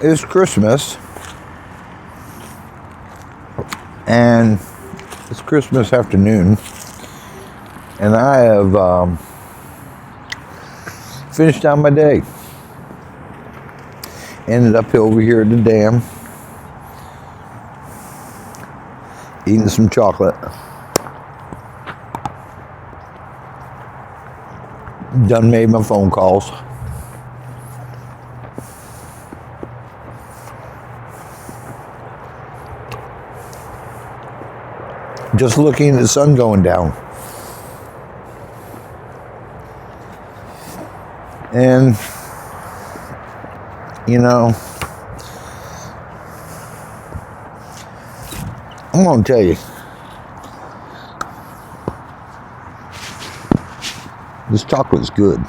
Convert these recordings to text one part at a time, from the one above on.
It's Christmas, and it's Christmas afternoon, and I have finished out my day. Ended up over here at the dam, eating some chocolate. Done made my phone calls. Just looking at the sun going down. And, you know, I'm going to tell you, this chocolate's good.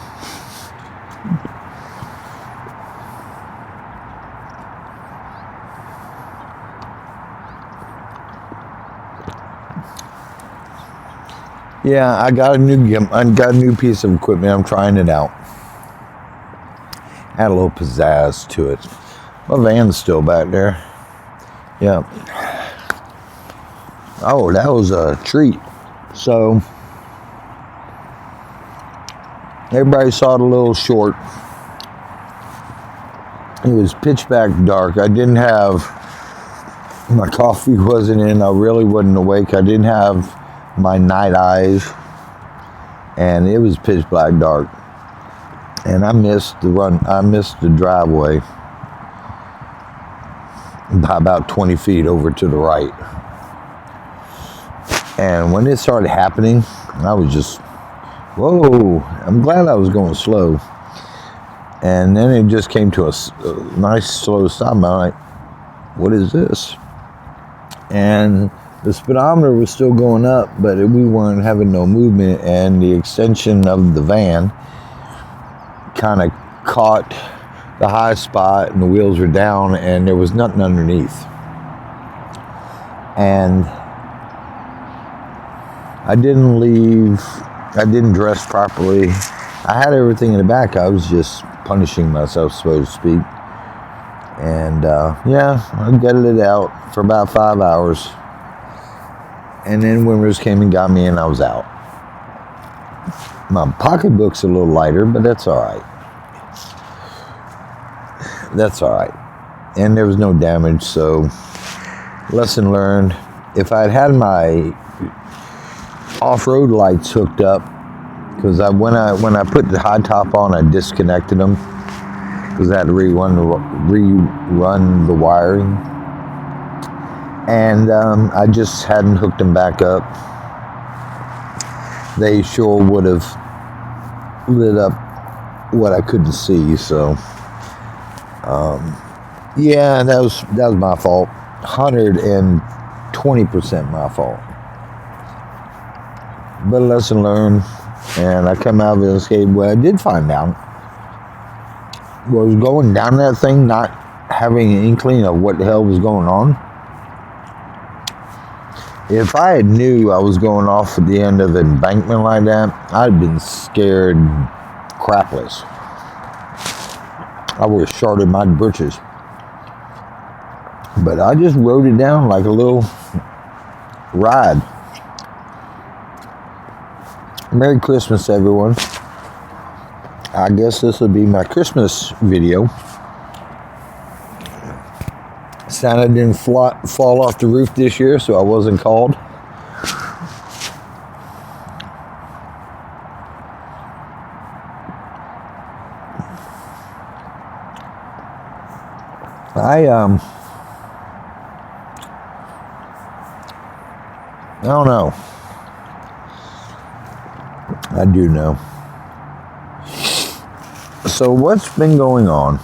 Yeah, I got a new piece of equipment. I'm trying it out. Add a little pizzazz to it. My van's still back there. Yeah. Oh, that was a treat. So, everybody saw it a little short. It was pitch black dark. I didn't have, my coffee wasn't in. I really wasn't awake. I didn't have my night eyes, and it was pitch black dark, and I missed the driveway by about 20 feet over to the right. And when it started happening, I was just, whoa, I'm glad I was going slow. And then it just came to a nice slow stop. I'm like, what is this? And the speedometer was still going up, but we weren't having no movement, and the extension of the van kind of caught the high spot, and the wheels were down, and there was nothing underneath. And I didn't dress properly. I had everything in the back. I was just punishing myself, so to speak. And yeah, I gutted it out for about 5 hours. And then Wimmers came and got me, and I was out. My pocketbook's a little lighter, but that's all right. That's all right. And there was no damage, so lesson learned. If I'd had my off-road lights hooked up, because when I put the high top on, I disconnected them because I had to rerun the wiring. And I just hadn't hooked them back up. They sure would have lit up what I couldn't see. So, yeah, that was my fault. 120% my fault. But a lesson learned, and I come out of it unscathed. What I did find out was going down that thing, not having an inkling of what the hell was going on. If I had knew I was going off at the end of the embankment like that, I'd been scared crapless. I would have shorted my britches. But I just rode it down like a little ride. Merry Christmas, everyone. I guess this will be my Christmas video. Santa didn't fall off the roof this year, so I wasn't called. I don't know. I do know. So what's been going on?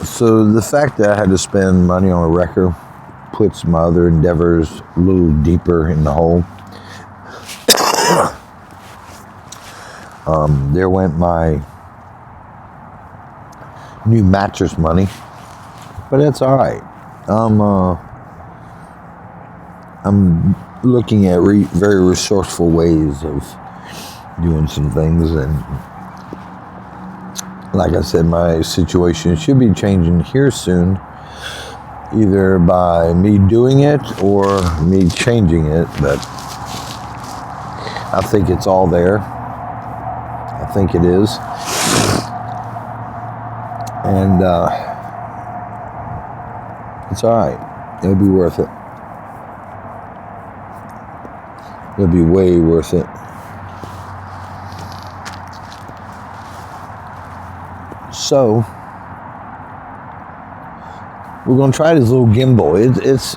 So the fact that I had to spend money on a wrecker puts my other endeavors a little deeper in the hole. There went my new mattress money, but that's all right. I'm looking at very resourceful ways of doing some things, and like I said, my situation should be changing here soon, either by me doing it or me changing it, but I think it's all there. I think it is. And it's all right. It'll be worth it. It'll be way worth it. So we're gonna try this little gimbal.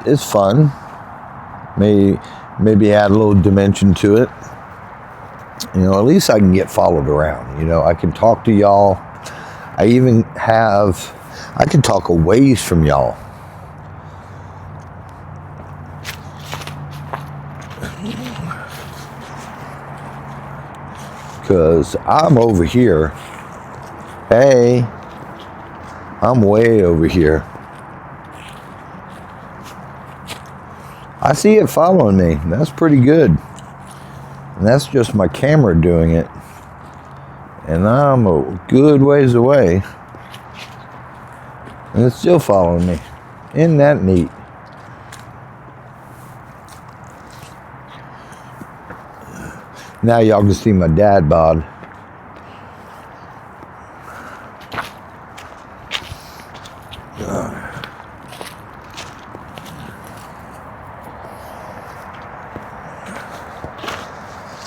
It's fun. Maybe add a little dimension to it. You know, at least I can get followed around. You know, I can talk to y'all. I can talk a ways from y'all. Because I'm over here. Hey, I'm way over here. I see it following me. That's pretty good. And that's just my camera doing it. And I'm a good ways away. And it's still following me. Isn't that neat? Now y'all can see my dad bod.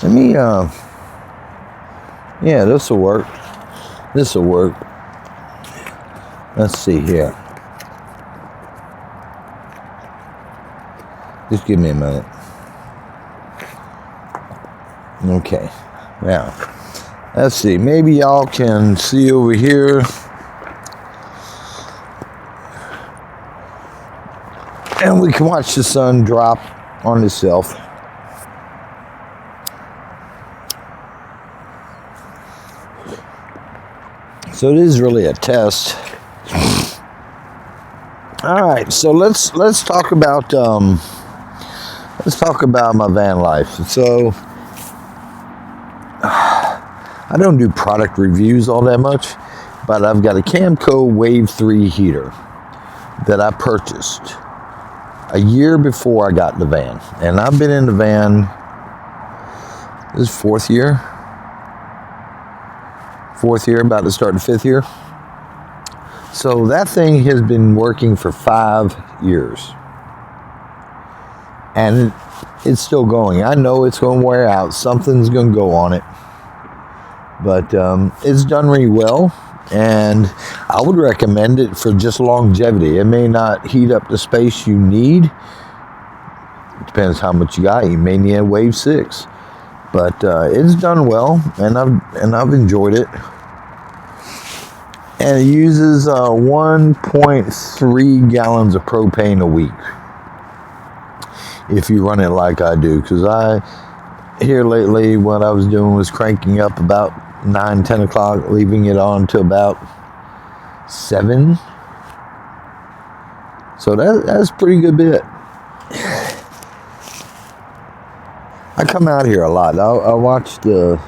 Let me, yeah, this will work. This will work. Let's see here. Just give me a minute. Okay. Now, let's see. Maybe y'all can see over here. And we can watch the sun drop on itself. So it is really a test. All right, so let's talk about my van life. So I don't do product reviews all that much, but I've got a Camco Wave 3 heater that I purchased a year before I got the van, and I've been in the van. This is fourth year, about to start the fifth year. So that thing has been working for 5 years. And it's still going. I know it's going to wear out. Something's going to go on it. But it's done really well. And I would recommend it for just longevity. It may not heat up the space you need. It depends how much you got. You may need a Wave 6. But it's done well. And I've enjoyed it. And it uses 1.3 gallons of propane a week. If you run it like I do. Because here lately, what I was doing was cranking up about 9, 10 o'clock, leaving it on to about 7. So that's a pretty good bit. I come out here a lot. I watch the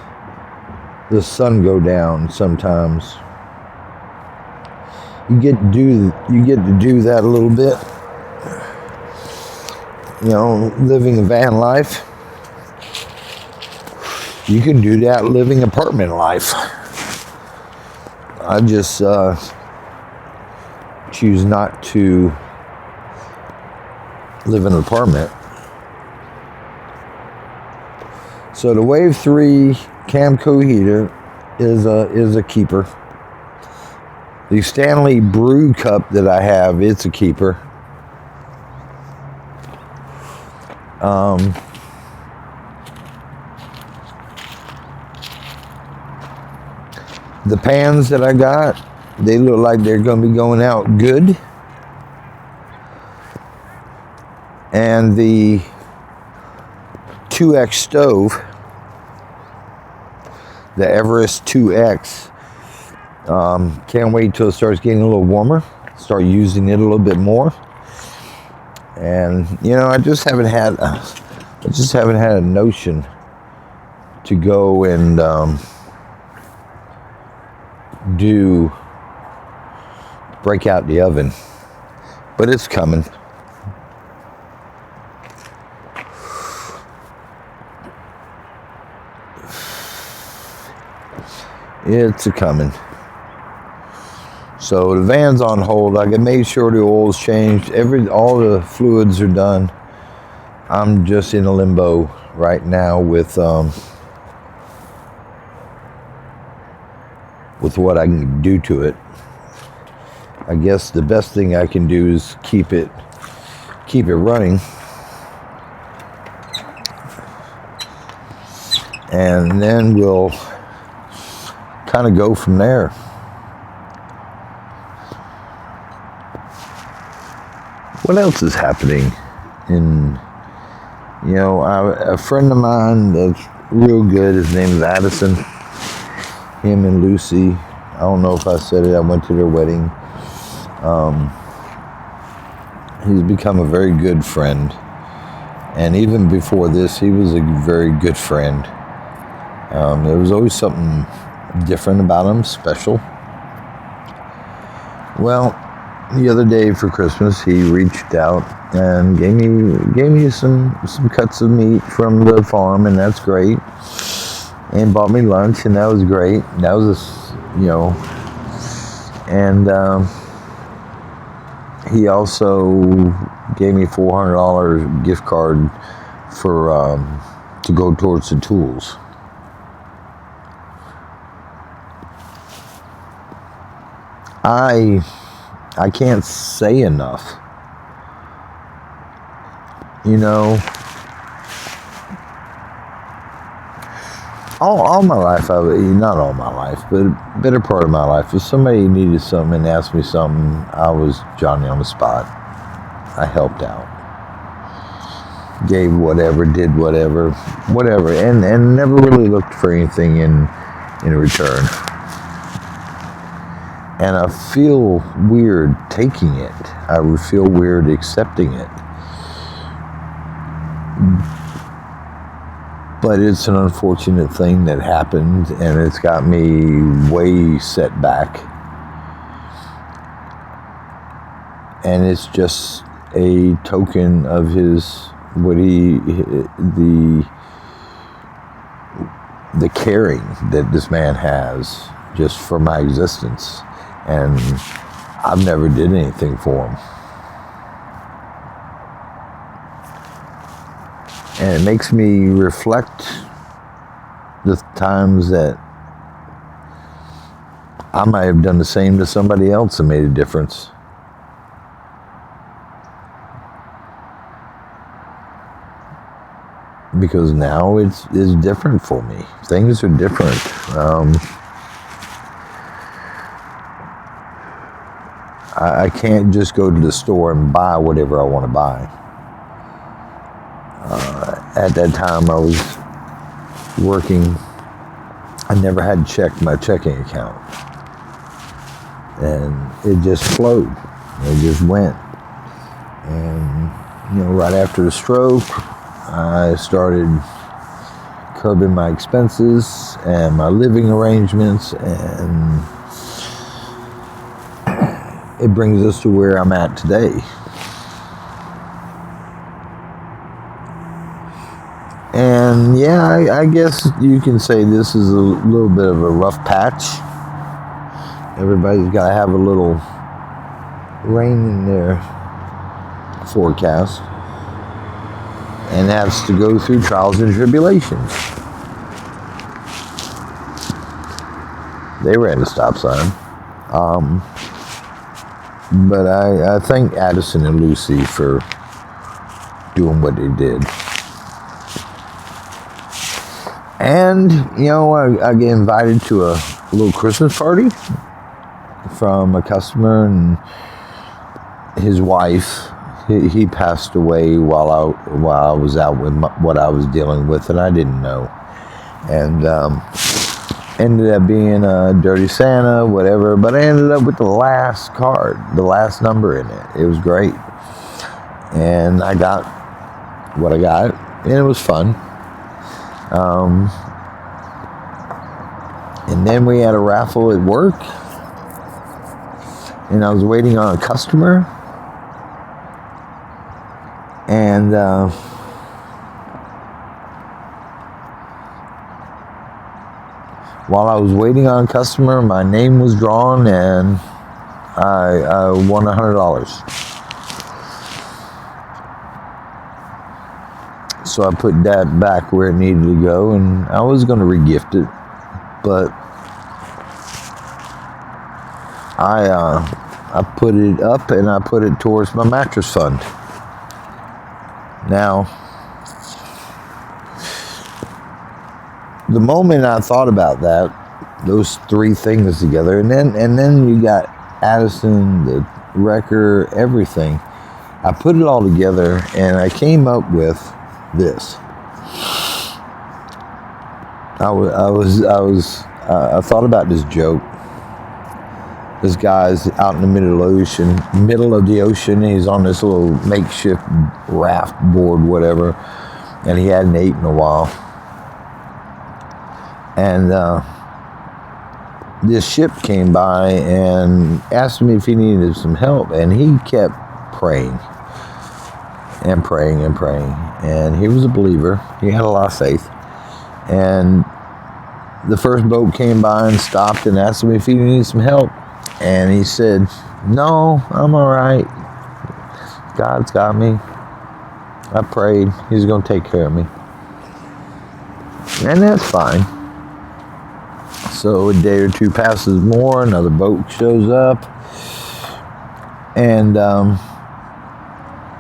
sun go down sometimes. You get to do that a little bit. You know, living a van life. You can do that living apartment life. I just choose not to live in an apartment. So the Wave 3 Camco heater is a keeper. The Stanley Brew Cup that I have, it's a keeper. The pans that I got, they look like they're going to be going out good. And the 2X stove, the Everest 2X, can't wait till it starts getting a little warmer. Start using it a little bit more. And you know, I just haven't had a notion to go and break out the oven, but it's coming. It's a coming. So the van's on hold. I made sure the oil's changed. All the fluids are done. I'm just in a limbo right now with what I can do to it. I guess the best thing I can do is keep it running, and then we'll kind of go from there. What else is happening? A friend of mine that's real good, his name is Addison. Him and Lucy, I don't know if I said it, I went to their wedding. He's become a very good friend. And even before this, he was a very good friend. There was always something different about him, special. Well, the other day for Christmas, he reached out and gave me some cuts of meat from the farm, and that's great. And bought me lunch, and that was great. That was, and he also gave me $400 gift card to go towards the tools. I can't say enough. All my life, not all my life, but a better part of my life, if somebody needed something and asked me something, I was Johnny on the spot. I helped out. Gave whatever, did whatever, and never really looked for anything in return. And I feel weird taking it. I would feel weird accepting it. But it's an unfortunate thing that happened, and it's got me way set back. And it's just a token of the caring that this man has just for my existence. And I've never did anything for him. And it makes me reflect the times that I might have done the same to somebody else and made a difference. Because now it's different for me. Things are different. I can't just go to the store and buy whatever I want to buy. At that time I was working. I never had checked my checking account. And it just flowed. It just went. And, right after the stroke, I started curbing my expenses and my living arrangements, and it brings us to where I'm at today. And I guess you can say this is a little bit of a rough patch. Everybody's got to have a little rain in their forecast and has to go through trials and tribulations. They ran the stop sign. But I thank Addison and Lucy for doing what they did. And, I get invited to a little Christmas party from a customer and his wife. He passed away while I was out with what I was dealing with, and I didn't know. And ended up being a Dirty Santa, whatever. But I ended up with the last card, the last number in it. It was great. And I got what I got, and it was fun. And then we had a raffle at work, and I was waiting on a customer, and while I was waiting on a customer, my name was drawn, and I won $100. So I put that back where it needed to go, and I was going to regift it, but I put it up and I put it towards my mattress fund. Now, the moment I thought about that, those three things together, and then you got Addison, the wrecker, everything. I put it all together, and I came up with this. I thought about this joke. This guy's out in the middle of the ocean. He's on this little makeshift raft board, whatever, and he hadn't eaten in a while. And this ship came by and asked him if he needed some help, and he kept praying and praying and praying. And he was a believer. He had a lot of faith. And the first boat came by and stopped and asked him if he needed some help. And he said, "No, I'm all right. God's got me. I prayed. He's going to take care of me." And that's fine. So a day or two passes more, another boat shows up, and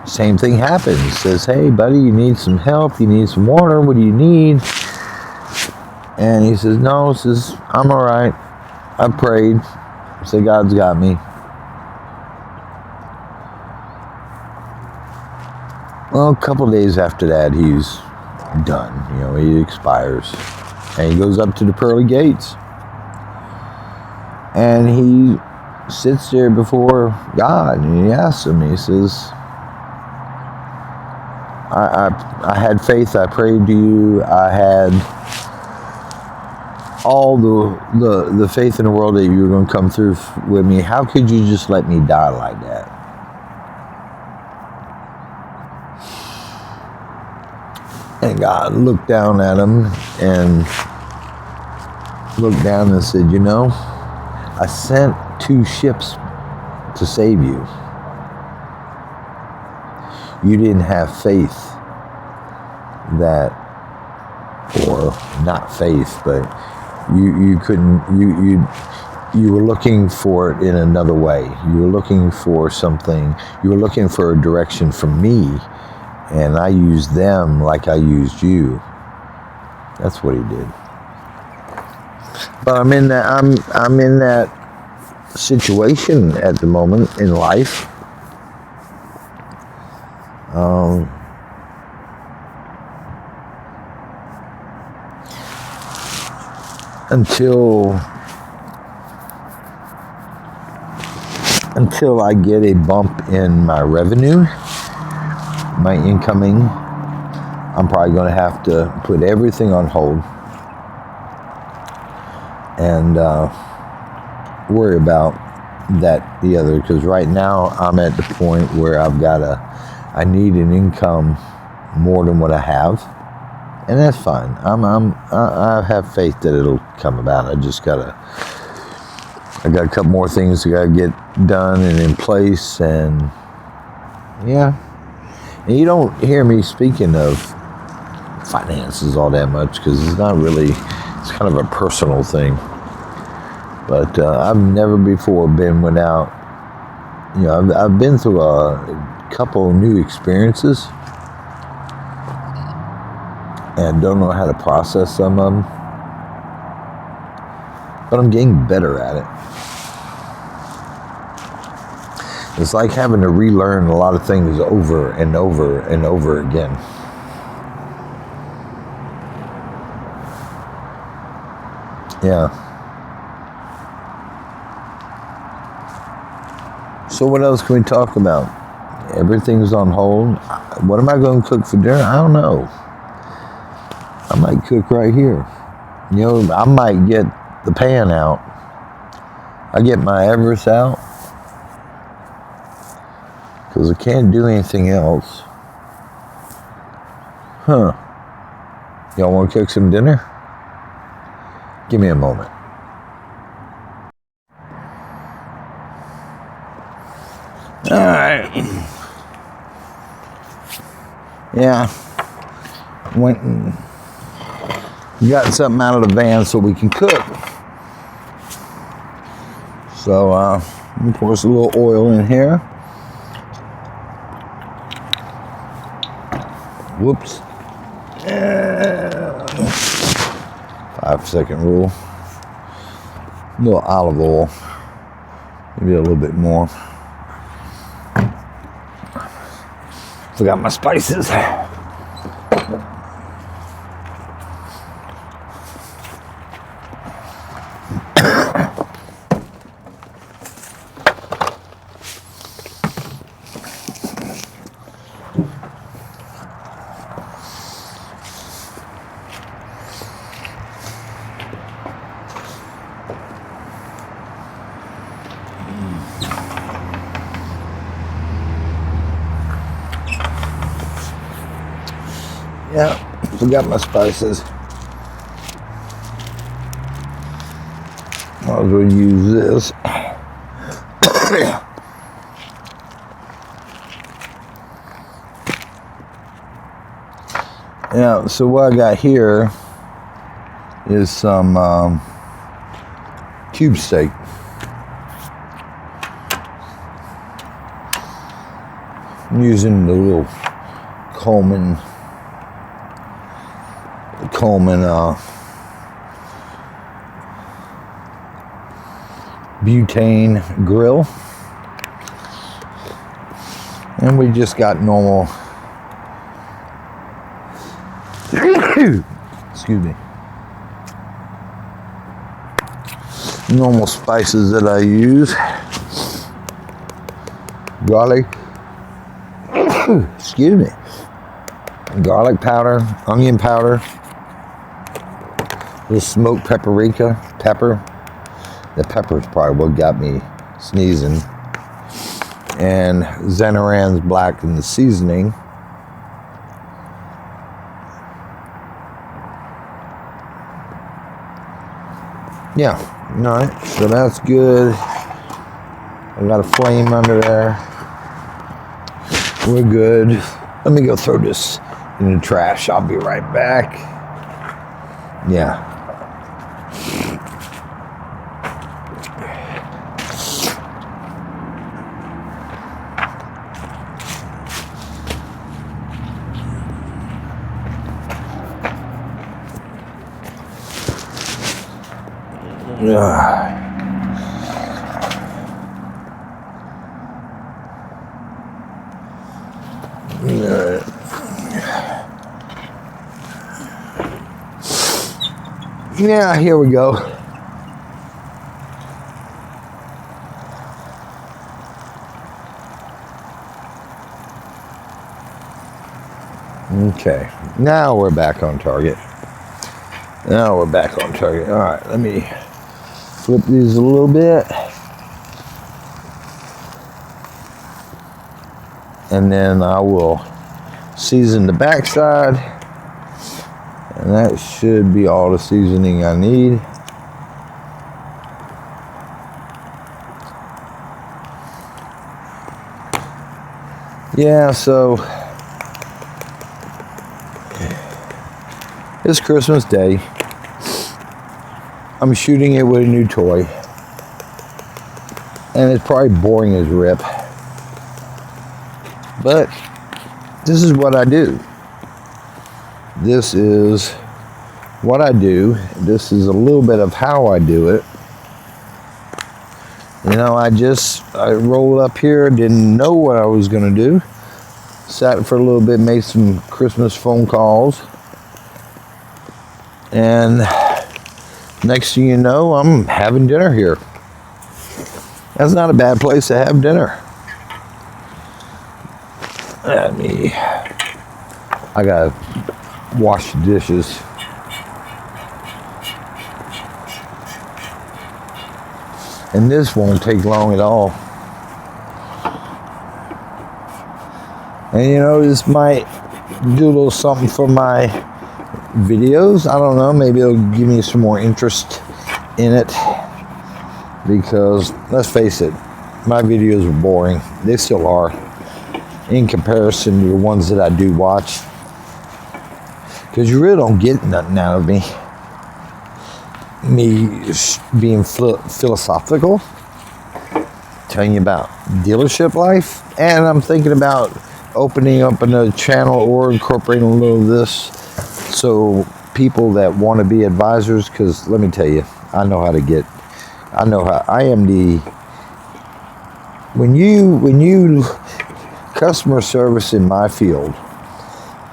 same thing happens. He says, "Hey, buddy, you need some help? You need some water? What do you need?" And he says, "No," says, "I'm all right. I prayed. Say God's got me." Well, a couple of days after that, he's done. He expires. And he goes up to the pearly gates. And he sits there before God, and he asks him, he says, I had faith, I prayed to you, I had all the faith in the world that you were going to come through with me. How could you just let me die like that? And God looked down at him and looked down and said, I sent 2 ships to save you. You didn't have faith that, or not faith, but you couldn't, you were looking for it in another way. You were looking for something, you were looking for a direction from me, and I used them like I used you. That's what he did. But I'm in that situation at the moment in life. Until I get a bump in my revenue, my incoming, I'm probably going to have to put everything on hold and worry about the other, because right now I'm at the point where I need an income more than what I have, and that's fine. I have faith that it'll come about. I got a couple more things I gotta get done and in place, and yeah. And you don't hear me speaking of finances all that much, because it's not really, it's kind of a personal thing. But I've never before been without, I've been through a couple new experiences and don't know how to process some of them. But I'm getting better at it. It's like having to relearn a lot of things over and over and over again. Yeah. So what else can we talk about? Everything's on hold. What am I going to cook for dinner? I don't know. I might cook right here. I might get the pan out. I get my Everest out because I can't do anything else. Huh. Y'all want to cook some dinner? Give me a moment. All right. Yeah. Went and got something out of the van so we can cook. So, let me pour some little oil in here. Whoops. 5-second rule. A little olive oil. Maybe a little bit more. Forgot my spices. Yeah, forgot my spices. Might as well use this. Yeah, so what I got here is some cube steak. I'm using the little Coleman butane grill, and we just got normal excuse me, normal spices that I use. Garlic, excuse me, garlic powder, onion powder, little smoked paprika pepper. The pepper's probably what got me sneezing. And Zenaran's black in the seasoning. Yeah, all right, so that's good. I got a flame under there. We're good. Let me go throw this in the trash. I'll be right back. Yeah. Yeah, here we go. Okay, now we're back on target. All right, let me flip these a little bit. And then I will season the backside. And that should be all the seasoning I need. Yeah, so it's Christmas Day. I'm shooting it with a new toy. And it's probably boring as rip. But this is what I do. This is what I do. This is a little bit of how I do it. You know, I rolled up here, didn't know what I was going to do. Sat for a little bit, made some Christmas phone calls. And next thing you know, I'm having dinner here. That's not a bad place to have dinner. I gotta wash the dishes. And this won't take long at all. And you know, this might do a little something for my videos. I don't know, maybe it'll give me some more interest in it. Because, let's face it, my videos are boring. They still are. In comparison to the ones that I do watch. Because you really don't get nothing out of me. Me being philosophical. Telling you about dealership life. And I'm thinking about opening up another channel or incorporating a little of this. So people that want to be advisors, because let me tell you, I know how I am the, when you customer service in my field,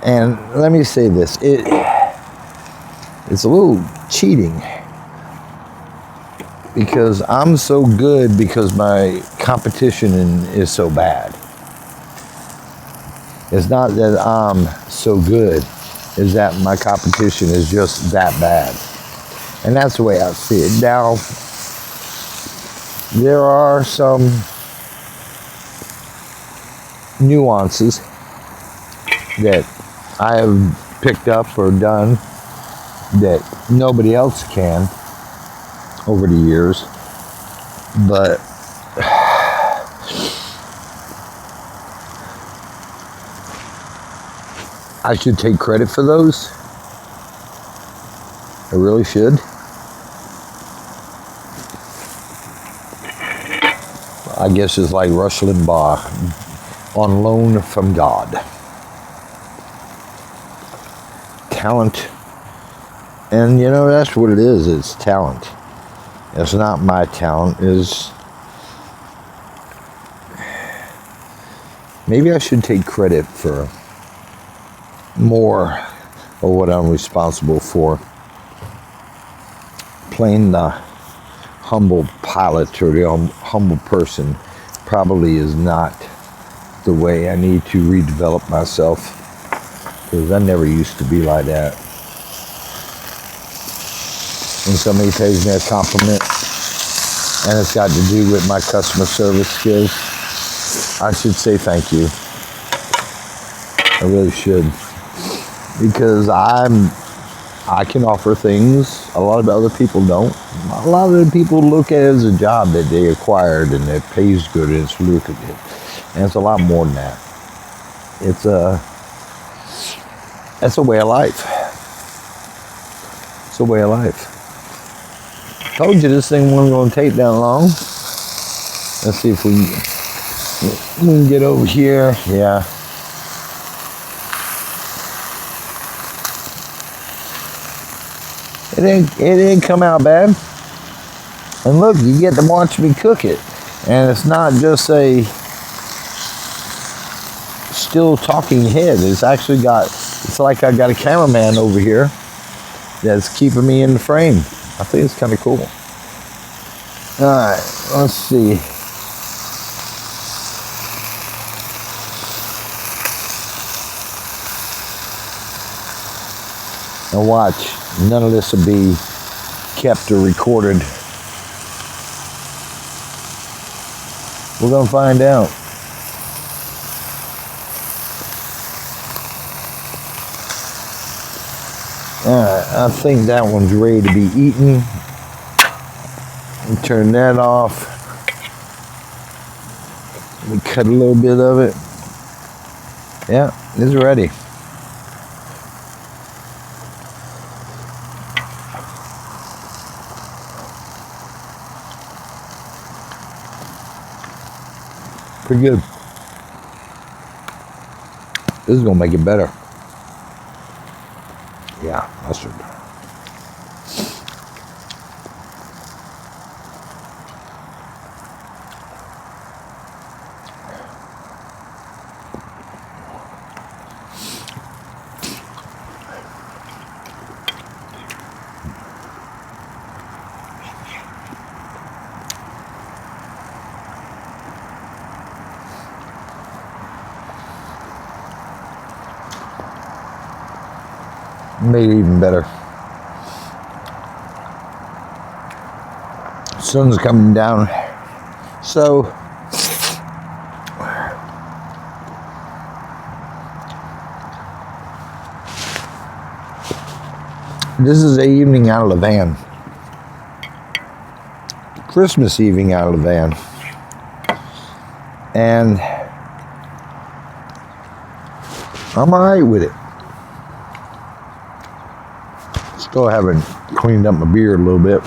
and let me say this, it's a little cheating because I'm so good because my competition is so bad. It's not that I'm so good, it's that my competition is just that bad. And that's the way I see it. Now, there are some nuances that I have picked up or done that nobody else can over the years, but I should take credit for those. I really should. I guess it's like Rush Limbaugh, on loan from God. Talent. And you know, that's what it is. It's talent. It's not my talent. Maybe I should take credit for more of what I'm responsible for. Playing the humble pilot or the humble person probably is not the way I need to redevelop myself, because I never used to be like that. When somebody pays me a compliment and it's got to do with my customer service skills, I should say thank you. I really should, because I can offer things a lot of other people don't. A lot of the people look at it as a job that they acquired and it pays good and it's lucrative. And it's a lot more than that. It's a way of life. It's a way of life. Told you this thing wasn't going to take that long. Let's see if we can get over here. Yeah. It didn't come out bad. And look, you get to watch me cook it. And it's not just a still talking head. It's like I got a cameraman over here that's keeping me in the frame. I think it's kind of cool. Alright, let's see. Now watch. None of this will be kept or recorded. We're going to find out. Alright, I think that one's ready to be eaten. Turn that off. We cut a little bit of it. Yeah, it's ready. Pretty good. This is gonna make it better. Yeah, mustard. Made it even better. Sun's coming down. So this is the evening out of the van. Christmas evening out of the van. And I'm alright with it. Still haven't cleaned up my beard a little bit.